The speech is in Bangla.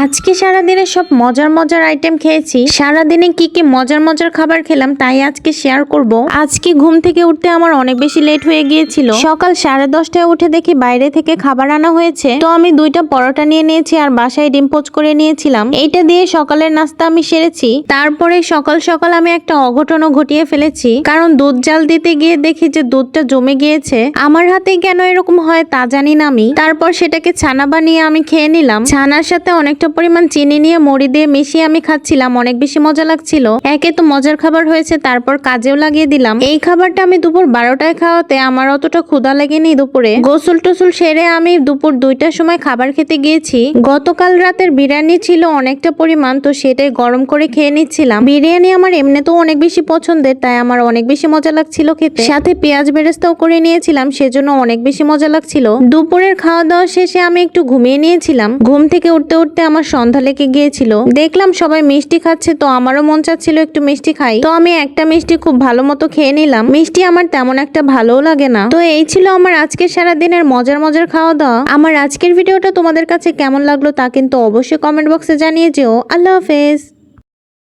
আজকে সারাদিনে সব মজার মজার আইটেম খেয়েছি। সারাদিনে কি কি মজার মজার খাবার খেলাম তাই আজকে শেয়ার করব। আজকে ঘুম থেকে উঠতে আমার অনেক বেশি লেট হয়ে গিয়েছিল। সকাল 10:30টায় উঠে দেখি বাইরে থেকে খাবার আনা হয়েছে। তো আমি 2টা পরোটা নিয়ে নিয়েছি আর বাসায় ডিম পোচ করে নিয়েছিলাম। এইটা দিয়ে সকালের নাস্তা আমি সেরেছি। তারপরে সকাল সকাল আমি একটা অঘটনও ঘটিয়ে ফেলেছি, কারণ দুধ জাল দিতে গিয়ে দেখি যে দুধটা জমে গিয়েছে। আমার হাতে কেন এরকম হয় তা জানি না আমি। তারপর সেটাকে ছানা বানিয়ে আমি খেয়ে নিলাম। ছানার সাথে অনেকটা পরিমাণ চিনি নিয়ে মুড়ি দিয়ে মিশিয়ে আমি খাচ্ছিলাম, অনেক বেশি মজা লাগছিল। একে তো মজার খাবার হয়েছে, তারপর কাজেও লাগিয়ে দিলাম। এই খাবারটা আমি দুপুর 12টায় খাওয়াতে আমার অতটা ক্ষুধা লাগেনি। দুপুরে গোসল টোসল সেরে আমি দুপুর 2টার সময় খাবার খেতে গিয়েছি। গতকাল রাতের বিরিয়ানি ছিল অনেকটা পরিমাণ, তো সেটাই গরম করে খেয়ে নিচ্ছিলাম। বিরিয়ানি আমার এমনিতেও অনেক বেশি পছন্দের, তাই আমার অনেক বেশি মজা লাগছিল খেতে। সাথে পেঁয়াজ বেরেস্তাও করে নিয়েছিলাম, সেজন্য অনেক বেশি মজা লাগছিল। দুপুরের খাওয়া দাওয়া শেষে আমি একটু ঘুমিয়ে নিয়েছিলাম। ঘুম থেকে উঠতে উঠতে আমার সন্ধ্যা লেগে গিয়েছিল। দেখলাম সবাই মিষ্টি খাচ্ছে, তো আমারও মন চাচ্ছিল একটু মিষ্টি খাই। তো আমি একটা মিষ্টি খুব ভালো মতো খেয়ে নিলাম। মিষ্টি আমার তেমন একটা ভালোও লাগে না। তো এই ছিল আমার আজকের সারাদিনের মজার মজার খাওয়া দাওয়া। আমার আজকের ভিডিওটা তোমাদের কাছে কেমন লাগলো তা কিন্তু অবশ্যই কমেন্ট বক্সে জানিয়ে যেও। আল্লাহ হাফেজ।